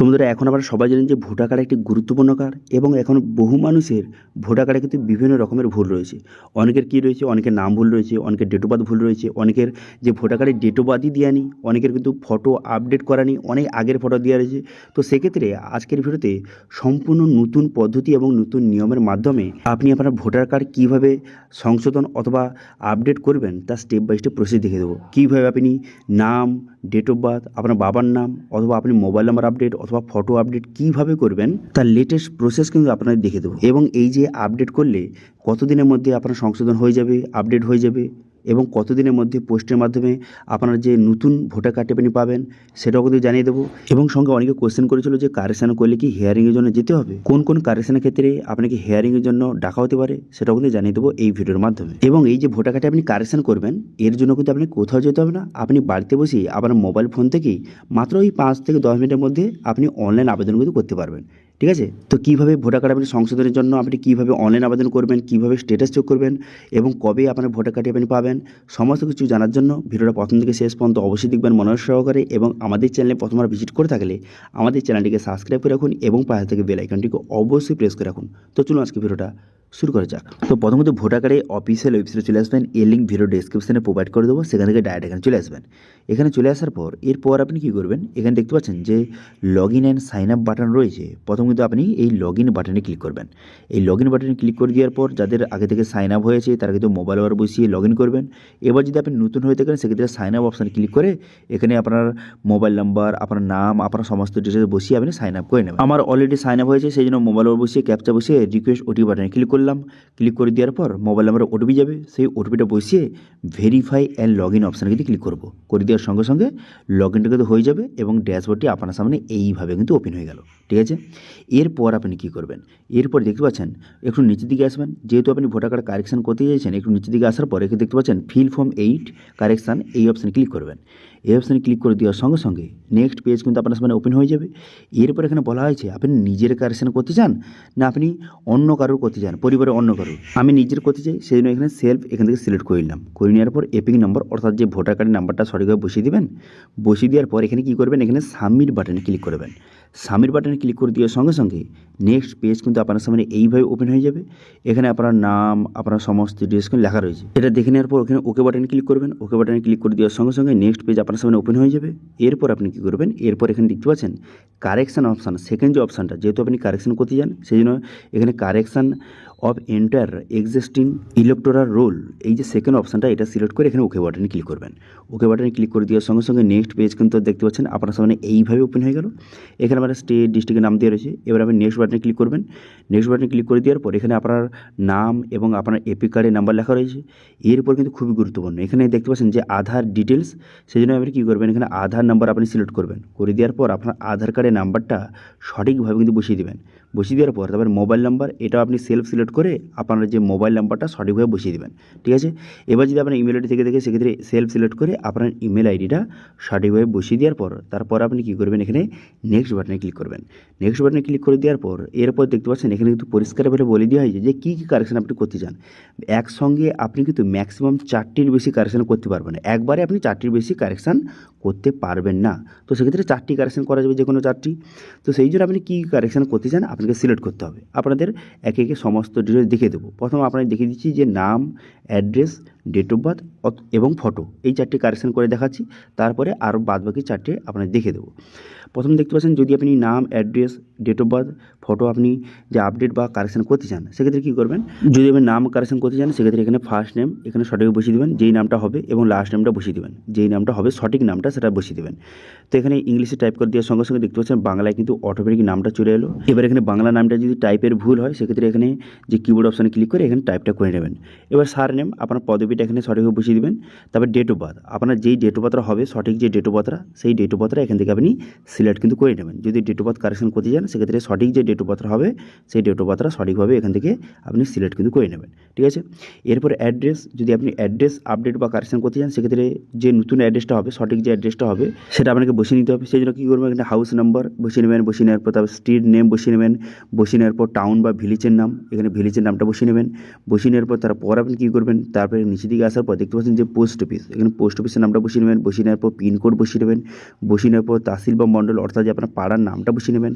বন্ধুরা, এখন আমরা সবাই জানেন যে ভোটার কার্ড একটি গুরুত্বপূর্ণ কার্ড এবং এখন বহু মানুষের ভোটার কার্ডে কিন্তু বিভিন্ন রকমের ভুল রয়েছে। অনেকের কী রয়েছে, অনেকের নাম ভুল রয়েছে, অনেকের ডেট অফ বার্থ ভুল রয়েছে, অনেকের যে ভোটার কার্ডের ডেট অফ বার্থই দেওয়া নেই, অনেকের কিন্তু ফটো আপডেট করা নেই, অনেক আগের ফটো দেওয়া রয়েছে। তো সেক্ষেত্রে আজকের ভিডিওতে সম্পূর্ণ নতুন পদ্ধতি এবং নতুন নিয়মের মাধ্যমে আপনি আপনার ভোটার কার্ড কীভাবে সংশোধন অথবা আপডেট করবেন তার স্টেপ বাই স্টেপ প্রসেস দেখে দেবো। কীভাবে আপনি নাম, ডেট অফ বার্থ, আপনার বাবার নাম অথবা আপনি মোবাইল নাম্বার আপডেট অথবা ফটো আপডেট কীভাবে করবেন তার লেটেস্ট প্রসেস কিন্তু আপনাদের দেখে দেবো। এবং এই যে আপডেট করলে কতদিনের মধ্যে আপনার সংশোধন হয়ে যাবে, আপডেট হয়ে যাবে, এবং কতদিনের মধ্যে পোস্টের মাধ্যমে আপনার যে নতুন ভোটার কার্ডটি আপনি পাবেন সেটাও কিন্তু জানিয়ে দেবো। এবং সঙ্গে অনেকে কোয়েশ্চেন করেছিল যে কারেকশান করলে কি হিয়ারিংয়ের জন্য যেতে হবে, কোন কোন কারেকশানের ক্ষেত্রে আপনাকে হিয়ারিংয়ের জন্য ডাকা হতে পারে সেটাও কিন্তু জানিয়ে দেবো এই ভিডিওর মাধ্যমে। এবং এই যে ভোটার কার্ডে আপনি কারেকশান করবেন এর জন্য কিন্তু আপনি কোথাও যেতে হবে না, আপনি বাড়িতে বসেই আপনার মোবাইল ফোন থেকেই মাত্র ওই 5 থেকে 10 মিনিটের মধ্যে আপনি অনলাইন আবেদন কিন্তু করতে পারবেন। ঠিক আছে, তো কীভাবে ভোটার কার্ড আপনি সংশোধনের জন্য আপনি কীভাবে অনলাইন আবেদন করবেন, কীভাবে স্ট্যাটাস চেক করবেন এবং কবে আপনার ভোটার কার্ডটি আপনি পাবেন, সমস্ত কিছু জানার জন্য ভিডিওটা প্রথম থেকে শেষ পর্যন্ত অবশ্যই দেখবেন মনোযোগ সহকারে। এবং আমাদের চ্যানেলে প্রথমবার ভিজিট করে থাকলে আমাদের চ্যানেলটিকে সাবস্ক্রাইব করে রাখুন এবং পাশে থেকে বেল আইকনটিকে অবশ্যই প্রেস করে রাখুন। তো চলুন আজকে ভিডিওটা শুরু করা যাক। তো প্রথমত ভোটার কার্ডে অফিসিয়াল ওয়েবসাইটে চলে আসবেন, এর লিঙ্ক ভিডিও ডেসক্রিপশনে প্রোভাইড করে দেবো, সেখান থেকে ডাইরেক্ট এখানে চলে আসবেন। এখানে চলে আসার পর এরপর আপনি কী করবেন, এখানে দেখতে পাচ্ছেন যে log in and sign up button রয়েছে। প্রথম কিন্তু আপনি এই লগ ইন বাটনে ক্লিক করবেন। এই লগ ইন বাটনে ক্লিক করে দেওয়ার পর যাদের আগে থেকে সাইন আপ হয়েছে তারা কিন্তু মোবাইল নাম্বার বসিয়ে লগ ইন করবেন। এবার যদি আপনি নতুন হয়ে থাকেন সেক্ষেত্রে সাইন আপ অপশানে ক্লিক করে এখানে আপনার মোবাইল নাম্বার, আপনার নাম, আপনার সমস্ত ডিটেলস বসিয়ে আপনি সাইন আপ করে নেবেন। আমার অলরেডি সাইন আপ হয়েছে, সেই জন্য মোবাইল নাম্বার বসিয়ে ক্যাপচা বসিয়ে রিকোয়েস্ট ওটিপি বাটনে ক্লিক করলাম। ক্লিক করে দেওয়ার পর মোবাইল নাম্বারে ওটিপি যাবে, সেই ওটিপিটা বসিয়ে ভেরিফাই অ্যান্ড লগ ইন অপশানে কিন্তু ক্লিক করবো। করে দেওয়ার সঙ্গে সঙ্গে লগ ইনটা কিন্তু হয়ে যাবে এবং ড্যাশবোর্ডটি আপনার সামনে এইভাবে কিন্তু ওপেন হয়ে গেল। ঠিক আছে, এরপর আপনি কী করবেন, এরপর দেখতে পাচ্ছেন একটু নিচের দিকে আসবেন, যেহেতু আপনি ভোটার কার্ড কারেকশান করতে চাইছেন একটু নিচের দিকে আসার পর এখানে দেখতে পাচ্ছেন ফিল ফর্ম 8 কারেকশান, এই অপশানে ক্লিক করবেন। এই অপশানে ক্লিক করে দেওয়ার সঙ্গে সঙ্গে নেক্সট পেজ কিন্তু আপনার সামনে ওপেন হয়ে যাবে। এরপর এখানে বলা হয়েছে আপনি নিজের কারেকশান করতে চান না আপনি অন্য কারোর করতে চান, পরিবারের অন্য কারোর। আমি নিজের করতে চাই, সেই জন্য এখানে সেলফ এখান থেকে সিলেক্ট করে নিলাম। করে নেওয়ার পর এপিং নম্বর অর্থাৎ যে ভোটার কার্ডের নাম্বারটা সঠিকভাবে বসিয়ে দেবেন। বসিয়ে দেওয়ার পর এখানে কী করবেন, এখানে সাবমিট বাটনে ক্লিক করবেন। সাবমিট বাটনে ক্লিক করে দেওয়ার সঙ্গে সঙ্গে নেক্সট পেজ কিন্তু আপনার সামনে এইভাবে ওপেন হয়ে যাবে। এখানে আপনার নাম, আপনার সমস্ত ডিটেলস লেখা রয়েছে। এটা দেখে নেওয়ার পর ওখানে ওকে বাটনে ক্লিক করবেন। ওকে বাটনে ক্লিক করে দেওয়ার সঙ্গে সঙ্গে নেক্সট পেজ আপনার সামনে ওপেন হয়ে যাবে। এরপর আপনি কী করবেন, এরপর এখানে দেখতে পাচ্ছেন কারেকশান অপশান, সেকেন্ড যে অপশানটা, যেহেতু আপনি কারেকশান করতে যান সেই জন্য এখানে correction of enter existing electoral role, এই যে সেকেন্ড অপশানটা এটা সিলেক্ট করে এখানে ওকে বাটনে ক্লিক করবেন। ওকে বাটনে ক্লিক করে দেওয়ার সঙ্গে সঙ্গে নেক্সট পেজ কিন্তু দেখতে পাচ্ছেন আপনার সামনে এইভাবে ওপেন হয়ে গেল। এখানে আমার স্টেট ডিস্ট্রিক্টের নাম দেওয়া রয়েছে। এবার আপনি নেক্সট বাটনে ক্লিক করবেন। নেক্সট বাটনে ক্লিক করে দেওয়ার পর এখানে আপনার নাম এবং আপনার এপিক কার্ডের নাম্বার লেখা রয়েছে। এরপর কিন্তু খুবই গুরুত্বপূর্ণ, এখানে দেখতে পাচ্ছেন যে আধার ডিটেলস, সেই জন্য আপনি কী করবেন, এখানে আধার নাম্বার আপনি সিলেক্ট করবেন। করে দেওয়ার পর আপনার আধার কার্ডের নাম্বারটা সঠিকভাবে কিন্তু বসিয়ে দেবেন। বসিয়ে দেওয়ার পর তারপর মোবাইল নাম্বার, এটা আপনি সেলফ সিলেক্ট করে আপনার যে মোবাইল নাম্বারটা সঠিকভাবে বসিয়ে দেবেন। ঠিক আছে, এবার যদি আপনার ইমেল আইডি থেকে দেখে সেক্ষেত্রে সেলফ সিলেক্ট করে আপনার ইমেল আইডিটা সঠিকভাবে বসিয়ে দেওয়ার পর তারপর আপনি কী করবেন, এখানে নেক্সট বাটনে ক্লিক করবেন। নেক্সট বাটনে ক্লিক করে দেওয়ার পর এরপর দেখতে পাচ্ছেন এখানে কিন্তু পরিষ্কারভাবে বলে দেওয়া হয়েছে যে কী কী কারেকশান আপনি করতে চান। একসঙ্গে আপনি কিন্তু ম্যাক্সিমাম 4টির বেশি কারেকশান করতে পারবেন না, একবারে আপনি 4টির বেশি কারেকশান করতে পারবেন না। তো সেক্ষেত্রে 4টি কারেকশান করা যাবে, যে কোনো 4টি। তো সেই জন্য আপনি কী কারেকশান করতে চান আপনাকে সিলেক্ট করতে হবে। আপনাদের একে একে সমস্ত ডিটেলস দেখিয়ে দেবো। প্রথম আপনাকে দেখিয়ে দিচ্ছি যে নাম, অ্যাড্রেস, ডেট অফ বার্থ এবং ফটো, এই 4টি কারেকশান করে দেখাচ্ছি। তারপরে আরও বাদবাকি 4টি আপনাকে দেখিয়ে দেবো। প্রথম দেখতে পাচ্ছেন যদি আপনি নাম, address, date of birth, photo আপনি যে আপডেট বা কারেকশান করতে চান সেক্ষেত্রে কী করবেন, যদি আপনি নাম কারেকশান করতে চান সেক্ষেত্রে এখানে ফার্স্ট নেম এখানে সঠিক বসিয়ে দেবেন, যেই নামটা হবে, এবং লাস্ট নেমটা বসিয়ে দেবেন, যেই নামটা হবে সঠিক নামটা সেটা বসিয়ে দেবেন। তো এখানে ইংলিশে টাইপ করে দেওয়ার সঙ্গে সঙ্গে দেখতে পাচ্ছেন বাংলায় কিন্তু অটোমেটিক নামটা চলে এলো। এবার এখানে বাংলা নামটা যদি টাইপের ভুল হয় সেক্ষেত্রে এখানে যে কিবোর্ড অপশানে ক্লিক করে এখানে টাইপটা করে নেবেন। এবার সার নেম আপনার পদবিটা এখানে সঠিকভাবে বসিয়ে দেবেন। তারপর ডেট অফ বার্থ, আপনার যেই ডেট অফ বার্থটা হবে সঠিক যে ডেট অফ বার্থটা সেই ডেট অফ বার্থটা এখান থেকে আপনি সিলেক্ট কিন্তু করে নেবেন। যদি ডেট অফ বার্থ কারেকশন করতে যান সেক্ষেত্রে সঠিক যে ডেট অফ বার্থটা হবে সেই ডেট অফ বার্থটা সঠিকভাবে এখান থেকে আপনি সিলেক্ট কিন্তু করে নেবেন। ঠিক আছে, এরপর অ্যাড্রেস, যদি আপনি অ্যাড্রেস আপডেট বা কারেকশন করতে চান সেক্ষেত্রে যে নতুন অ্যাড্রেসটা হবে সঠিক যে অ্যাড্রেসটা হবে সেটা আপনাকে বসিয়ে নিতে হবে। সেই জন্য কী করবেন, এখানে হাউস নাম্বার বসিয়ে নেবেন, বসিয়ে নেওয়ার পর তারপর স্ট্রিট নেম বসিয়ে নেবেন, বসিয়ে নেওয়ার পর টাউন বা ভিলেজের নাম, এখানে ভিলেজের নামটা বসিয়ে নেবেন। বসিয়ে নেওয়ার পর তারপর আপনি কী করবেন, তারপরে নিচে নিচের দিকে আসার পর দেখতে পাচ্ছেন যে পোস্ট অফিস, এখানে পোস্ট অফিসের নামটা বসিয়ে নেবেন। বসিয়ে নেওয়ার পর পিনকোড বসিয়ে নেবেন। বসিয়ে নেওয়ার পর তহসিল বা মণ্ডল অর্থাৎ যে আপনার পাড়ার নামটা বসিয়ে নেবেন।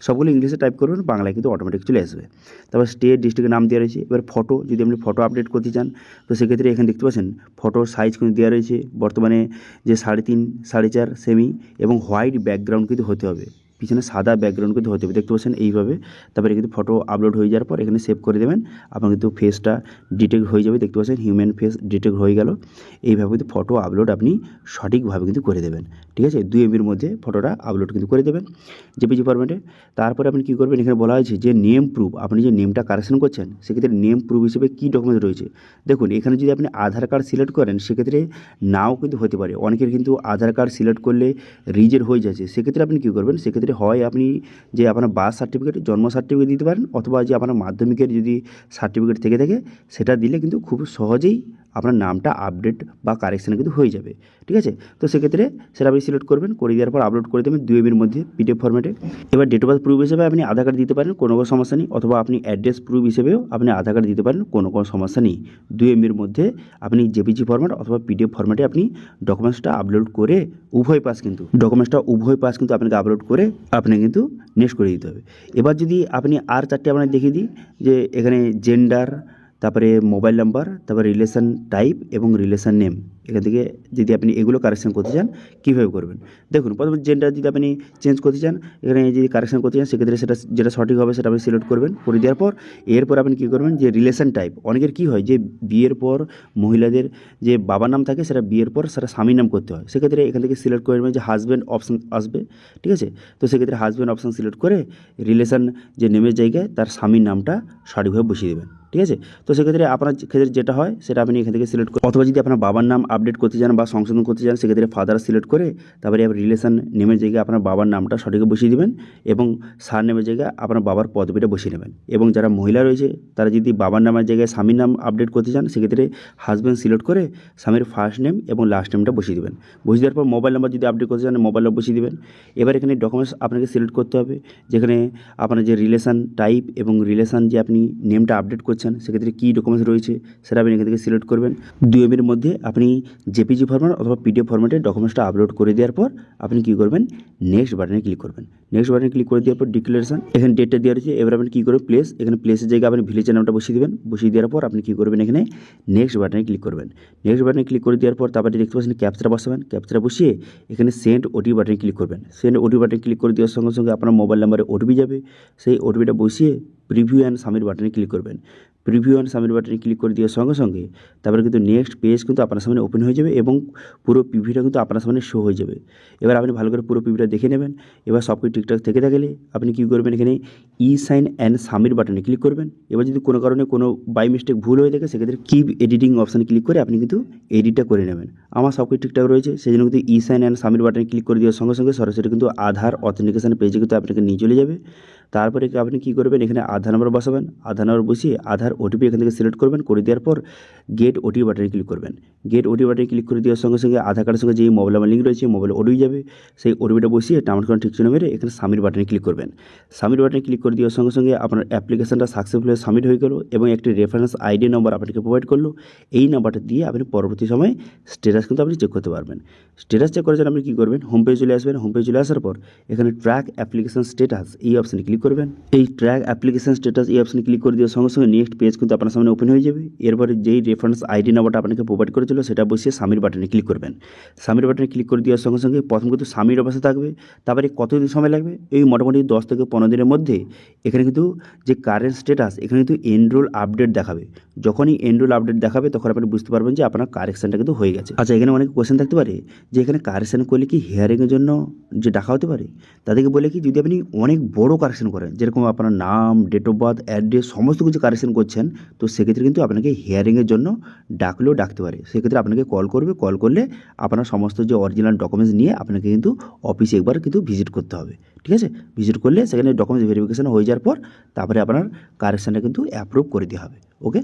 সবগুলো ইংলিশে টাইপ করবেন, বাংলায় কিন্তু অটোমেটিক চলে আসবে। তারপর স্টেট ডিস্ট্রিক্টের নাম দেওয়া রয়েছে। এবার ফটো, যদি আপনি ফটো আপডেট করতে চান তো সেক্ষেত্রে এখানে দেখতে পাচ্ছেন ফটোর সাইজ কিন্তু দেওয়া রয়েছে বর্তমানে যে 3.5 4.5 সেমি এবং হোয়াইট ব্যাকগ্রাউন্ড কিন্তু হতে হবে, পিছনে সাদা ব্যাকগ্রাউন্ড কিন্তু হতে হবে, দেখতে পাচ্ছেন এইভাবে। তারপরে কিন্তু ফটো আপলোড হয়ে যাওয়ার পর এখানে সেভ করে দেবেন। আপনার কিন্তু ফেসটা ডিটেক্ট হয়ে যাবে, দেখতে পাচ্ছেন হিউম্যান ফেস ডিটেক্ট হয়ে গেল। এইভাবে কিন্তু ফটো আপলোড আপনি সঠিকভাবে কিন্তু করে দেবেন, ঠিক আছে। 2 MBর মধ্যে ফটোটা আপলোড কিন্তু করে দেবেন জেপিজি ফরম্যাটে। তারপরে আপনি কী করবেন, এখানে বলা হয়েছে যে নেম প্রুফ, আপনি যে নেমটা কারেকশন করছেন সেক্ষেত্রে নেম প্রুফ হিসেবে কী ডকুমেন্ট রয়েছে। দেখুন এখানে যদি আপনি আধার কার্ড সিলেক্ট করেন সেক্ষেত্রে নাও কিন্তু হতে পারে, অনেকের কিন্তু আধার কার্ড সিলেক্ট করলে রিজেক্ট হয়ে যাচ্ছে। সেক্ষেত্রে আপনি কী করবেন, সেক্ষেত্রে হয় আপনি যে আপনার বার্থ সার্টিফিকেট, জন্ম সার্টিফিকেট দিতে পারেন, অথবা যে আপনার মাধ্যমিকের যদি সার্টিফিকেট থেকে থাকে সেটা দিলে কিন্তু খুব সহজেই আপনার নামটা আপডেট বা কারেকশান কিন্তু হয়ে যাবে, ঠিক আছে। তো সেক্ষেত্রে সেটা আপনি সিলেক্ট করবেন, করে দেওয়ার পর আপলোড করে দেবেন 2 MBর মধ্যে পিডিএফ ফরম্যাটে। এবার ডেট অফ বার্থ প্রুফ হিসেবে আপনি আধার কার্ড দিতে পারেন, কোনো সমস্যা নেই, অথবা আপনি অ্যাড্রেস প্রুফ হিসেবেও আপনি আধার কার্ড দিতে পারেন, কোনো সমস্যা নেই। 2 MBর মধ্যে আপনি জেপিজি ফরম্যাট অথবা পিডিএফ ফরম্যাটে আপনি ডকুমেন্টসটা আপলোড করে উভয় পাশ কিন্তু আপনাকে আপলোড করে আপনি কিন্তু নেক্সট করে দিতে হবে। এবার যদি আপনি আর 4টে আপনাকে দেখিয়ে দিই, যে এখানে জেন্ডার, তারপরে মোবাইল নাম্বার, তারপরে রিলেশন টাইপ এবং রিলেশন নেম, এখান থেকে যদি আপনি এগুলো কারেকশন করতে চান কীভাবে করবেন। দেখুন প্রথমে জেন্ডার যদি আপনি চেঞ্জ করতে চান, এখানে যদি কারেকশন করতে চান সেক্ষেত্রে সেটা যেটা সঠিক হবে সেটা আপনি সিলেক্ট করবেন। করে দেওয়ার পর এরপর আপনি কী করবেন, যে রিলেশন টাইপ, অনেকের কী হয় যে বিয়ের পর মহিলাদের যে বাবার নাম থাকে সেটা বিয়ের পর সেটা স্বামীর নাম করতে হয়, সেক্ষেত্রে এখান থেকে সিলেক্ট করবেন যে হাজব্যান্ড অপশান আসবে, ঠিক আছে। তো সেক্ষেত্রে হাজব্যান্ড অপশান সিলেক্ট করে রিলেশন যে নেমের জায়গায় তার স্বামীর নামটা সঠিকভাবে বসিয়ে দেবেন, ঠিক আছে। তো সেক্ষেত্রে আপনার ক্ষেত্রে যেটা হয় সেটা আপনি এখান থেকে সিলেক্ট করুন, অথবা যদি আপনার বাবার নাম আপডেট করতে চান বা সংশোধন করতে চান সেক্ষেত্রে ফাদার সিলেক্ট করে তারপরে আবার রিলেশন নেমের জায়গায় আপনার বাবার নামটা সঠিকভাবে বসিয়ে দেবেন এবং সার নেমের জায়গায় আপনার বাবার পদবিটা বসিয়ে নেবেন। এবং যারা মহিলা রয়েছে তারা যদি বাবার নামের জায়গায় স্বামীর নাম আপডেট করতে চান সেক্ষেত্রে হাজব্যান্ড সিলেক্ট করে স্বামীর ফার্স্ট নেম এবং লাস্ট নেমটা বসিয়ে দেবেন। বসিয়ে দেওয়ার পর মোবাইল নাম্বার যদি আপডেট করতে চান মোবাইল নাম্বার বসিয়ে দেবেন। এবার এখানে ডকুমেন্টস আপনাকে সিলেক্ট করতে হবে, যেখানে আপনার যে রিলেশন টাইপ এবং রিলেশন যে আপনি নেমটা আপডেট করছেন সেক্ষেত্রে কী ডকুমেন্টস রয়েছে সেটা আপনি এখান থেকে সিলেক্ট করবেন। 2 MBর মধ্যে আপনি জেপিজি ফরম্যাট অথবা পিডিএফ ফরম্যাটে ডকুমেন্টসটা আপলোড করে দেওয়ার পর আপনি কী করবেন, নেক্সট বাটনে ক্লিক করবেন। নেক্সট বাটনে ক্লিক করে দেওয়ার পর ডিক্লারেশন, এখানে ডেটটা দেওয়া রয়েছে। এবার আপনি কী করবেন, প্লেস, এখানে প্লেসের জায়গায় আপনি ভিলেজের নামটা বসিয়ে দেবেন। বসিয়ে দেওয়ার পর আপনি কী করবেন, এখানে নেক্সট বাটনে ক্লিক করবেন। নেক্সট বাটনে ক্লিক করে দেওয়ার পর তারপরে দেখতে পাচ্ছেন ক্যাপচাটা বসাবেন। ক্যাপচাটা বসিয়ে এখানে সেন্ড ওটিপি বাটনে ক্লিক করবেন। সেন্ড ওটিপি বাটনে ক্লিক করে দেওয়ার সঙ্গে সঙ্গে আপনার মোবাইল নাম্বারে ওটিপি যাবে। সেই ওটিপিটা বসিয়ে প্রিভিউ অ্যান্ড সাবমিট বাটনে ক্লিক করবেন। প্রিভিউ অ্যান্ড সাবমিট বাটনে ক্লিক করে দেওয়ার সঙ্গে সঙ্গে তারপরে কিন্তু নেক্সট পেজ কিন্তু আপনার সামনে ওপেন হয়ে যাবে এবং পুরো পিভিটা কিন্তু আপনার সামনে শো হয়ে যাবে। এবার আপনি ভালো করে পুরো পিভিটা দেখে নেবেন। এবার সব কিছু ঠিকঠাক থেকে থাকলে আপনি কী করবেন, এখানে ই সাইন অ্যান্ড সাবমিট বাটনে ক্লিক করবেন। এবার যদি কোনো কারণে কোনো বাই মিস্টেক ভুল হয়ে থাকে সেক্ষেত্রে কিপ এডিটিং অপশানে ক্লিক করে আপনি কিন্তু এডিটটা করে নেবেন। আমার সব কিছু ঠিকঠাক রয়েছে সেই জন্য কিন্তু ই সাইন অ্যান্ড সাবমিট বাটনে ক্লিক করে দেওয়ার সঙ্গে সঙ্গে সরাসরি কিন্তু আধার অথেন্টিকেশন পেজে কিন্তু আপনাকে নিয়ে চলে যাবে। তারপরে আপনি কী করবেন, এখানে আধার নাম্বার বসাবেন। আধার নাম্বার বসিয়ে আধার ওটিপি এখান থেকে সিলেক্ট করবেন। করে দেওয়ার পর গেট ওটিপি বাটনে ক্লিক করবেন। গেট ওটিপি বাটনে ক্লিক করে দেওয়ার সঙ্গে সঙ্গে আধার কার্ডের সঙ্গে যেই মোবাইল নাম্বার লিঙ্ক রয়েছে মোবাইলে ওটিপি যাবে। সেই ওটিপিটা বসিয়ে টার্মস কন্ডিশন ঠিক চিহ্ন মেরে এখানে সাবমিট বাটনে ক্লিক করবেন। সাবমিট বাটনে ক্লিক করে দেওয়ার সঙ্গে সঙ্গে আপনার অ্যাপ্লিকেশনটা সাকসেসফুলি সাবমিট হয়ে গেল এবং একটি রেফারেন্স আইডি নম্বর আপনাকে প্রোভাইড করলো। এই নাম্বারটা দিয়ে আপনি পরবর্তী সময়ে স্ট্যাটাস কিন্তু আপনি চেক করতে পারবেন। স্ট্যাটাস চেক করার জন্য আপনি কী করবেন, হোম পেজ চলে আসবেন। হোম পেজ চলে আসার পর এখানে ট্র্যাক অ্যাপ্লিকেশন স্ট্যাটাস এই অপশানে ক্লিক করবেন। এই ট্র্যাক অ্যাপ্লিকেশন স্ট্যাটাস এই অপশানে ক্লিক করে দেওয়ার সঙ্গে সঙ্গে নেক্সট পেজ কিন্তু আপনার সামনে ওপেন হয়ে যাবে। এরপরে যেই রেফারেন্স আইডি নাম্বারটা আপনাকে প্রোভাইড করেছিল সেটা বসিয়ে সাবমিট বাটনে ক্লিক করবেন। সাবমিট বাটনে ক্লিক করে দেওয়ার সঙ্গে সঙ্গে প্রথম কিন্তু সাবমিট অবস্থা থাকবে। তারপরে কতদিন সময় লাগবে, এই মোটামুটি 10 থেকে 15 দিনের মধ্যে এখানে কিন্তু যে কারেন্ট স্ট্যাটাস এখানে কিন্তু এনরোল আপডেট দেখাবে। যখনই এনরোল আপডেট দেখাবে তখন আপনি বুঝতে পারবেন যে আপনার কারেকশানটা কিন্তু হয়ে গেছে। আচ্ছা, এখানে অনেক কোয়েশ্চেন থাকতে পারে যে এখানে কারেকশান করলে কি হিয়ারিংয়ের জন্য যে ডাকা হতে পারে। তাদেরকে বলে কি, যদি আপনি অনেক বড় কারেকশান করেন, যেরকম আপনার নাম, ডেট অফ বার্থ, অ্যাড্রেস সমস্ত কিছু কারেকশান করছেন, তো সেক্ষেত্রে কিন্তু আপনাকে হিয়ারিংয়ের জন্য ডাকলেও ডাকতে পারে। সেক্ষেত্রে আপনাকে কল করবে। কল করলে আপনার সমস্ত যে অরিজিনাল ডকুমেন্টস নিয়ে আপনাকে কিন্তু অফিসে একবার কিন্তু ভিজিট করতে হবে, ঠিক আছে। ভিজিট করলে সেখানে ডকুমেন্টস ভেরিফিকেশন হয়ে যাওয়ার পর তারপরে আপনার কারেকশানটা কিন্তু অ্যাপ্রুভ করে দেওয়া হবে। ওকে।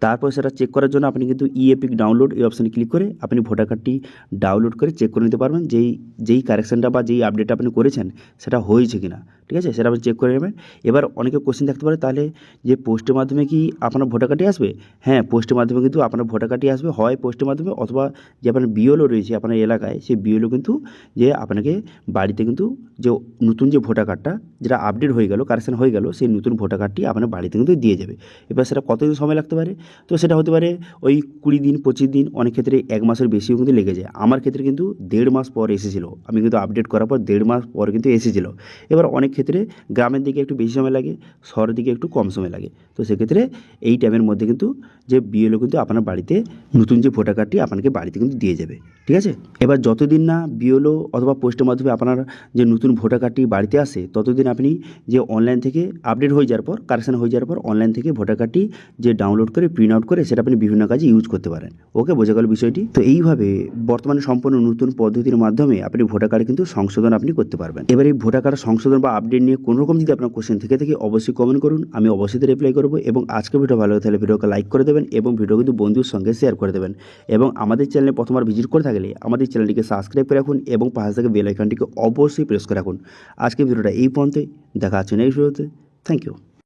তারপর সেটা চেক করার জন্য আপনি কিন্তু ই এপিক ডাউনলোড এই অপশানে ক্লিক করে আপনি ভোটার কার্ডটি ডাউনলোড করে চেক করে নিতে পারবেন যেই কারেকশানটা বা যেই আপডেটটা আপনি করেছেন সেটা হয়েছে কিনা, ঠিক আছে, সেটা আপনি চেক করে নেবেন। এবার অনেকে কোশ্চেন থাকতে পারে, তাহলে যে পোস্টের মাধ্যমে কি আপনার ভোটার কার্ডটি আসবে? হ্যাঁ, পোস্টের মাধ্যমে কিন্তু আপনার ভোটার কার্ডটি আসবে, হয় পোস্টের মাধ্যমে অথবা যে আপনার বিএলও রয়েছে আপনার এলাকায়, সেই বিএলও কিন্তু যে আপনাকে বাড়িতে কিন্তু যে নতুন যে ভোটার কার্ডটা যেটা আপডেট হয়ে গেল, কারেকশান হয়ে গেল, সেই নতুন ভোটার কার্ডটি আপনার বাড়িতে কিন্তু দিয়ে যাবে। এবার সেটা কতদিন সময় লাগতে পারে? তো সেটা হতে পারে ওই 20 দিন 25 দিন, অনেক ক্ষেত্রে 1 মাসের বেশিও কিন্তু লেগে যায়। আমার ক্ষেত্রে কিন্তু 1.5 মাস পর এসেছিলো, আমি কিন্তু আপডেট করার পর 1.5 মাস পর কিন্তু এসেছিলো। এবার অনেক ক্ষেত্রে গ্রামের দিকে একটু বেশি সময় লাগে, শহরের দিকে একটু কম সময় লাগে। তো সেক্ষেত্রে এই টাইমের মধ্যে কিন্তু যে বিএলও কিন্তু আপনার বাড়িতে নতুন যে ভোটার কার্ডটি আপনাকে বাড়িতে কিন্তু দিয়ে যাবে, ঠিক আছে। এবার যতদিন না বিএলও অথবা পোস্টের মাধ্যমে আপনার যে নতুন ভোটার কার্ডটি বাড়িতে আসে, ততদিন আপনি যে অনলাইন থেকে আপডেট হয়ে যাওয়ার পর, কারেকশান হয়ে যাওয়ার পর অনলাইন থেকে ভোটার কার্ডটি যে ডাউনলোড করে প্রিন্ট আউট করে সেটা আপনি বিভিন্ন কাজে ইউজ করতে পারেন। ওকে, বোঝা গেল বিষয়টি। তো এইভাবে বর্তমানে সম্পূর্ণ নতুন পদ্ধতির মাধ্যমে আপনি ভোটার কার্ডে কিন্তু সংশোধন আপনি করতে পারবেন। এবার এই ভোটার কার্ড সংশোধন বা আপডেট নিয়ে কোনো রকম যদি আপনার কোশ্চেন থেকে থাকে অবশ্যই কমেন্ট করুন, আমি অবশ্যই রিপ্লাই করবো। এবং আজকের ভিডিও ভালো লাগে তাহলে ভিডিওকে লাইক করে দেবেন এবং ভিডিও কিন্তু বন্ধুর সঙ্গে শেয়ার করে দেবেন। এবং আমাদের চ্যানেলে প্রথমবার ভিজিট করে থাকলে আমাদের চ্যানেলটিকে সাবস্ক্রাইব করে রাখুন এবং পাশে থেকে বেল আইকনটিকে অবশ্যই প্রেস করে রাখুন। আজকের ভিডিওটা এই পর্যন্তই, দেখা হচ্ছে নেক্সট ভিডিওতে। Thank you.